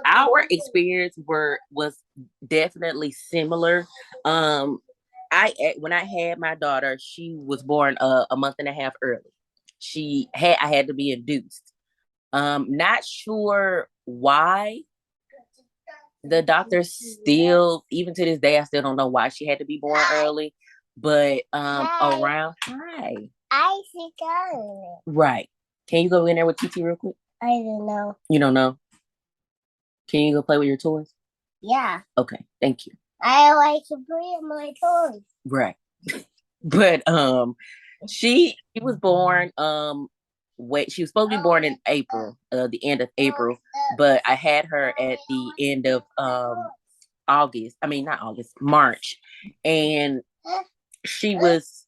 Our experience was definitely similar. When I had my daughter, she was born a month and a half early. I had to be induced. Not sure why. The doctors still, even to this day, I still don't know why she had to be born early. But around hi. I see go. Right. Can you go in there with TT real quick? I don't know. You don't know? Can you go play with your toys? Yeah. Okay, thank you. I like to play with my toys. Right. But she was born she was supposed to be born in April, the end of April, but I had her at the end of August. I mean, not August, March. And she was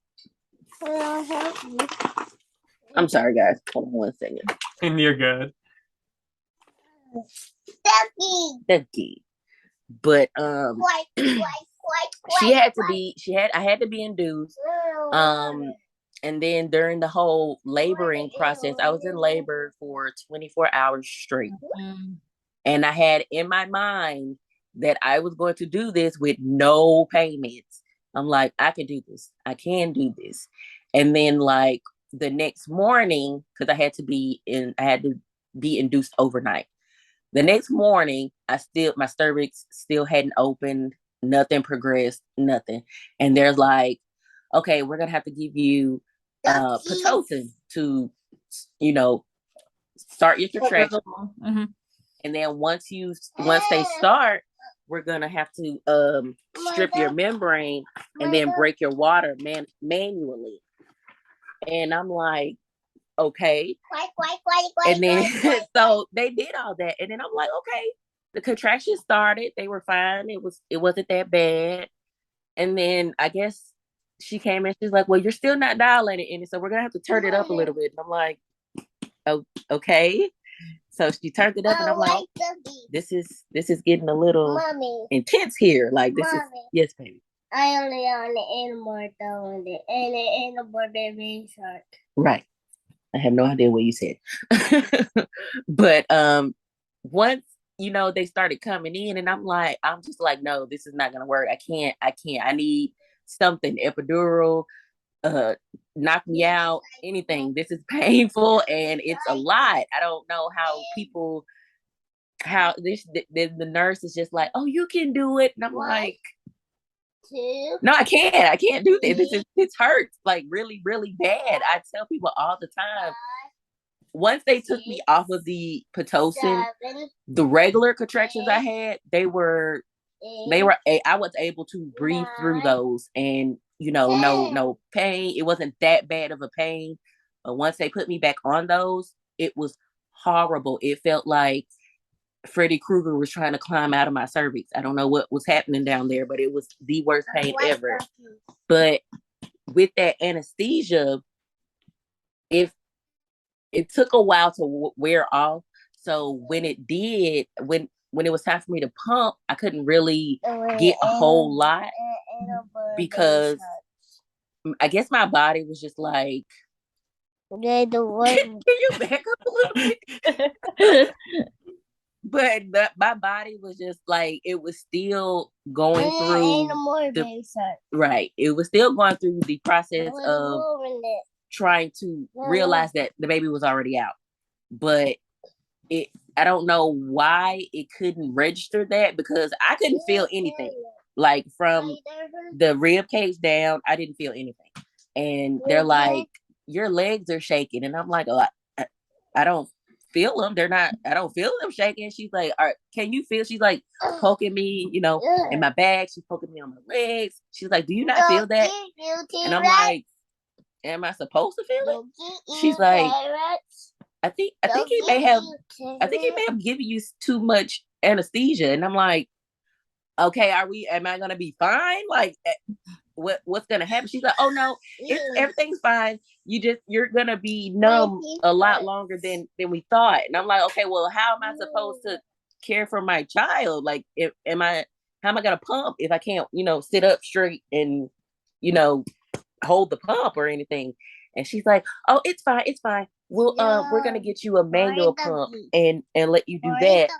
I'm sorry guys. Hold on one second. And you're good. Ducky. But she had to be I had to be induced. And then during the whole laboring process, I was in labor for 24 hours straight. And I had in my mind that I was going to do this with no payments. I'm like, I can do this. I can do this. And then like the next morning, because I had to be induced overnight. The next morning, my cervix still hadn't opened, nothing progressed, nothing. And there's like, okay, we're gonna have to give you Pitocin to, start your contraction. Mm-hmm. And then once they start, we're gonna have to strip your membrane and then break your water manually. And I'm like, okay. And then so they did all that. And then I'm like, okay. The contractions started. They were fine. It wasn't that bad. And then I guess she came in. She's like, well, you're still not dilated in it, so we're gonna have to turn it up a little bit. And I'm like, oh, okay. So she turned it up, and I'm like, this is getting a little intense here. Like this is yes, baby. I only on the animal though, and the animal baby shark. Right. I have no idea what you said. But once they started coming in, and I'm just like, no, this is not gonna work. I can't. I need something, epidural, knock me out, anything. This is painful and it's a lot. I don't know how the nurse is just like, oh, you can do it. And I'm like, no, I can't do this. This hurts like really, really bad. I tell people all the time. Once they took me off of the Pitocin, the regular contractions I had, I was able to breathe through those, and no pain. It wasn't that bad of a pain. But once they put me back on those, it was horrible. It felt like Freddy Krueger was trying to climb out of my cervix. I don't know what was happening down there, but it was the worst pain ever. But with that anesthesia, it took a while to wear off. So when it did, when it was time for me to pump, I couldn't really get a whole lot because I guess my body was just like, can you back up a little bit? But my body was just like, it was still going through right. It was still going through the process of trying to realize that the baby was already out. But I don't know why it couldn't register that, because I couldn't feel anything. Like from the rib cage down, I didn't feel anything. And they're like, your legs are shaking. And I'm like, oh, I don't feel them. I don't feel them shaking. She's like, all right, can you feel? She's like poking me, in my back. She's poking me on my legs. She's like, do you not feel that? And I'm like, am I supposed to feel it? She's like, I think he may have given you too much anesthesia. And I'm like, okay, am I gonna be fine? Like, what's gonna happen? She's like, oh no, everything's fine. You're gonna be numb a lot longer than we thought. And I'm like, okay, well, how am I supposed to care for my child? Like, how am I gonna pump if I can't, sit up straight and, hold the pump or anything? And she's like, oh, it's fine. We're gonna get you a manual pump and let you do that.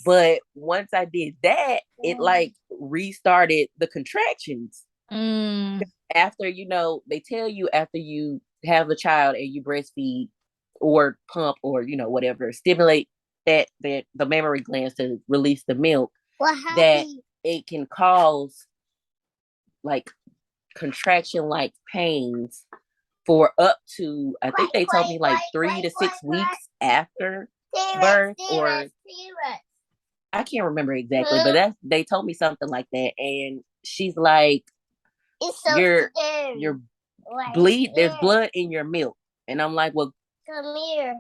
But once I did that, it like restarted the contractions. After, they tell you after you have a child and you breastfeed or pump or, whatever, stimulate that the mammary glands to release the milk, that it can cause like contraction like pains for up to, I think they told me like 3 to 6 weeks after birth, or I can't remember exactly, but they told me something like that. And she's like, you're bleed, there's blood in your milk. And I'm like, well, come here.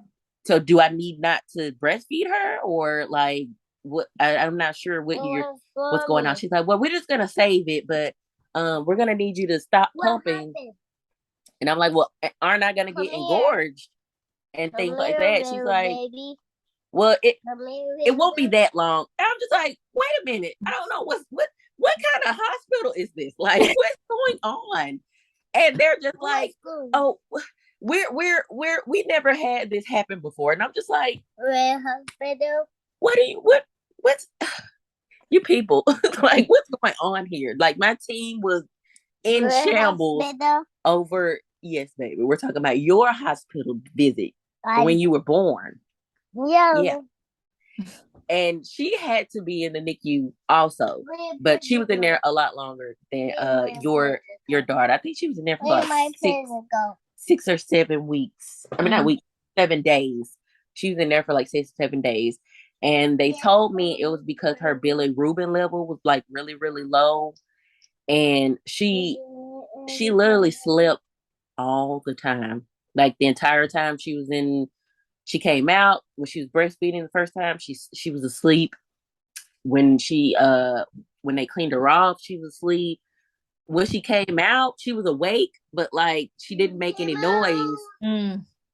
So do I need not to breastfeed her, or like what? I'm not sure what's going on. She's like, well, we're just gonna save it, but we're gonna need you to stop pumping. And I'm like, well, aren't I gonna get engorged and things like that? She's like, well, it won't be that long. And I'm just like, wait a minute, I don't know what kind of hospital is this? Like, what's going on? And they're just like, oh, we never had this happen before. And I'm just like, what's you people like, what's going on here? Like, my team was in shambles over, yes, baby, we're talking about your hospital visit when you were born. Yeah. And she had to be in the NICU also, but she was in there a lot longer than your daughter. I think she was in there for about 6 or 7 weeks. I mean, not weeks, 7 days. She was in there for like 6 or 7 days. And they told me it was because her bilirubin level was like really, really low. And she literally slept all the time. Like the entire time she came out, when she was breastfeeding the first time, she was asleep. When they cleaned her off, she was asleep. When she came out, she was awake, but like she didn't make any noise.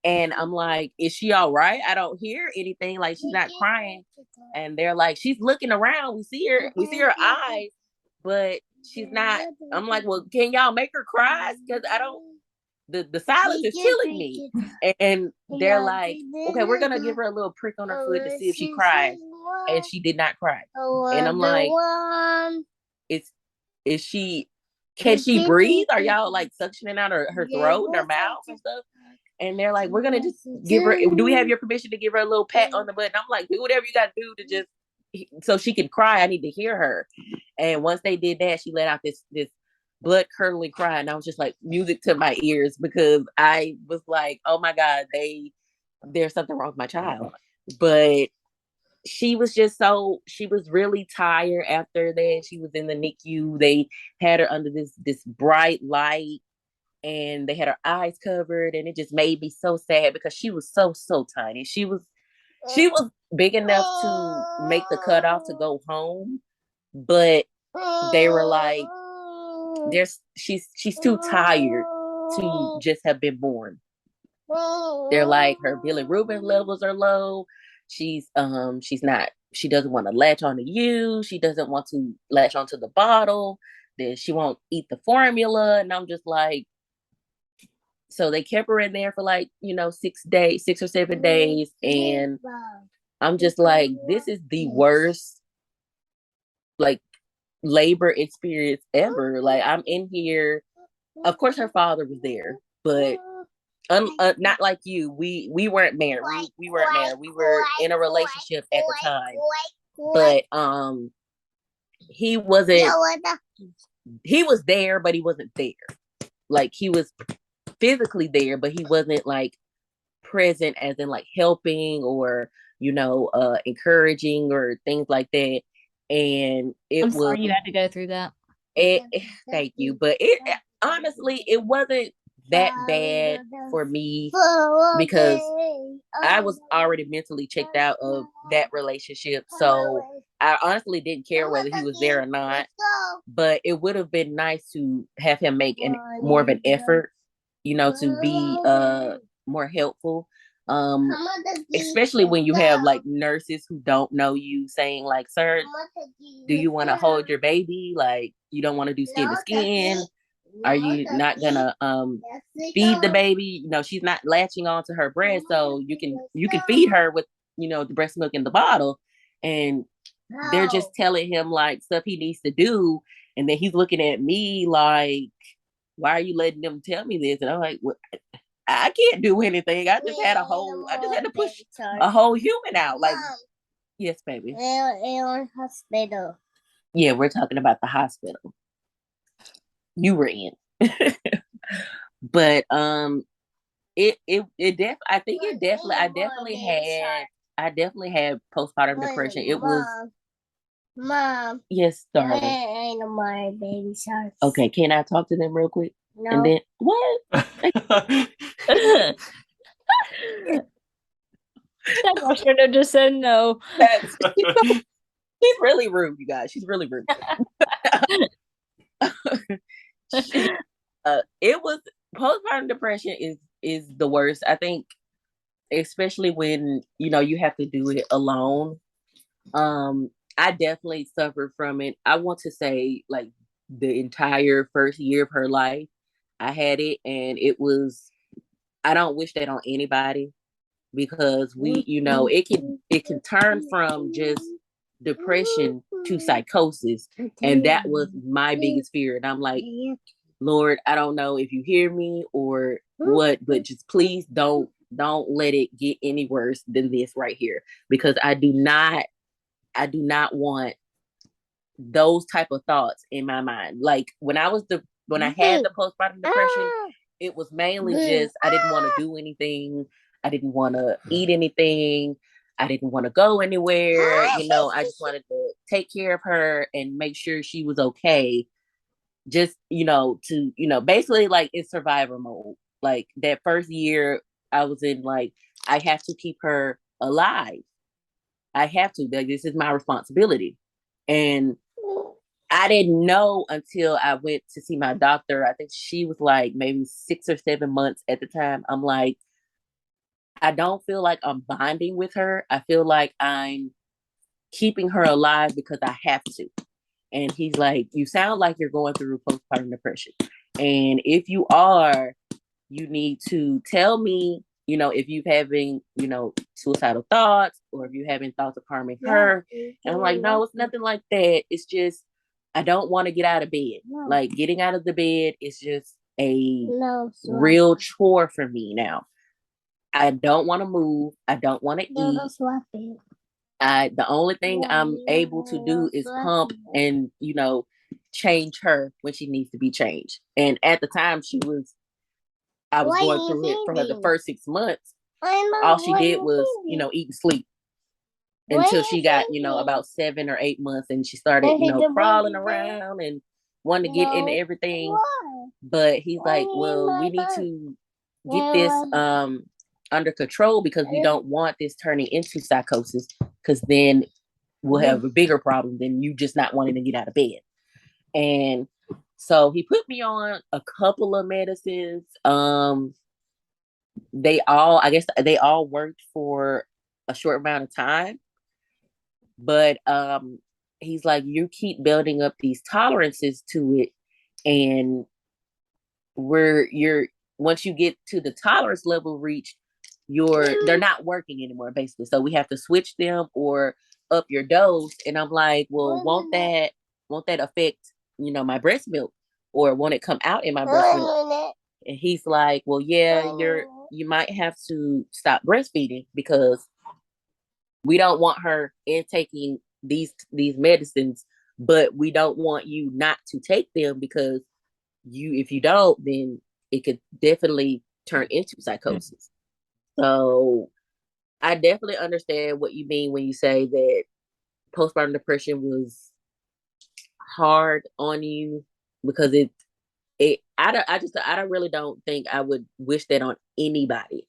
And I'm like, is she all right? I don't hear anything. Like, she's not crying. And they're like, she's looking around. We see her eyes, but she's not. I'm like, well, can y'all make her cry? Because I don't. The silence is killing me. And they're like, okay, we're gonna give her a little prick on her foot to see if she cries. And she did not cry. And I'm like, is she, can she breathe? Are y'all like suctioning out her throat and her mouth and stuff? And they're like, we're gonna just give her, do we have your permission to give her a little pat on the butt? And I'm like, do whatever you gotta do to just, so she can cry. I need to hear her. And once they did that, she let out this blood curdling cry, and I was just like, music to my ears, because I was like, oh my God, there's something wrong with my child. But she was really tired after that. She was in the NICU. They had her under this bright light, and they had her eyes covered, and it just made me so sad because she was so tiny. She was big enough to make the cutoff to go home, but they were like, she's too tired to just have been born. They're like, her bilirubin levels are low. She doesn't want to latch onto you. She doesn't want to latch onto the bottle. Then she won't eat the formula. And I'm just like, so they kept her in there for like, 6 or 7 days. And I'm just like, this is the worst, like, labor experience ever. Like, I'm in here. Of course, her father was there, but not like you. We weren't married. We weren't married. We were in a relationship at the time, but he wasn't. He was there, but he wasn't there. Like, he was physically there, but he wasn't like present, as in like helping or encouraging or things like that. And I'm sorry you had to go through that. Thank you, but honestly, it wasn't that bad for me, because I was already mentally checked out of that relationship. So I honestly didn't care whether he was there or not. But it would have been nice to have him make more of an effort, to be more helpful. Especially when you have like nurses who don't know you saying like, sir, do you want to hold your baby? Like, you don't want to do skin to skin? Are you not gonna feed the baby? She's not latching onto her breast, so you can feed her with the breast milk in the bottle. and they're just telling him like stuff he needs to do, and then he's looking at me like, why are you letting them tell me this? And I'm like, well, I can't do anything. I just had to push a whole human out. Like, yes, baby. Hospital. Yeah, we're talking about the hospital you were in. But I definitely had postpartum depression. It was Mom. Yes, darling. Ain't no more baby sharks. Okay, can I talk to them real quick? No. And then what? I should have just said no. She's really rude, you guys. She's really rude. It was postpartum depression is the worst. I think, especially when you have to do it alone. I definitely suffered from it. I want to say like the entire first year of her life, I had it, and I don't wish that on anybody, because it can turn from just depression to psychosis. And that was my biggest fear. And I'm like, Lord, I don't know if you hear me or what, but just please don't let it get any worse than this right here, because I do not want those type of thoughts in my mind. Like when I had the postpartum depression, it was mainly just I didn't want to do anything. I didn't want to eat anything. I didn't want to go anywhere. I just wanted to take care of her and make sure she was okay. Just, basically like in survivor mode. Like that first year I was in, like, I have to keep her alive. I have to. Like, this is my responsibility. And I didn't know until I went to see my doctor. I think she was like maybe 6 or 7 months at the time. I'm like, I don't feel like I'm bonding with her. I feel like I'm keeping her alive because I have to. And he's like, you sound like you're going through postpartum depression. And if you are, you need to tell me, if you're having, suicidal thoughts, or if you're having thoughts of harming her. And I'm like, no, it's nothing like that. It's just, I don't want to get out of bed. No. Like, getting out of the bed is just a real chore for me now. I don't want to move. I don't want to eat. The only thing I'm able to do is pump and, change her when she needs to be changed. And at the time I was going through it for her the first 6 months. All she did was, eat and sleep until she got, about 7 or 8 months, and she started, crawling around and wanting to get into everything. But he's like, well, we need to get this under control, because we don't want this turning into psychosis, because then we'll have a bigger problem than you just not wanting to get out of bed. And so he put me on a couple of medicines. They all worked for a short amount of time, but he's like, you keep building up these tolerances to it, and once you get to the tolerance level reached, they're not working anymore, basically. So we have to switch them or up your dose. And I'm like, well, won't that affect, my breast milk, or won't it come out in my breast milk? And he's like, well, yeah, you might have to stop breastfeeding, because we don't want her taking these medicines, but we don't want you not to take them, because if you don't, then it could definitely turn into psychosis. So I definitely understand what you mean when you say that postpartum depression was hard on you, because I really don't think I would wish that on anybody,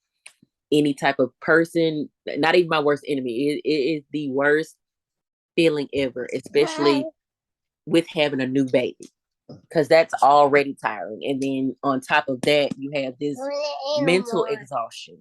any type of person, not even my worst enemy. It is the worst feeling ever, especially with having a new baby, because that's already tiring. And then on top of that, you have this mental exhaustion.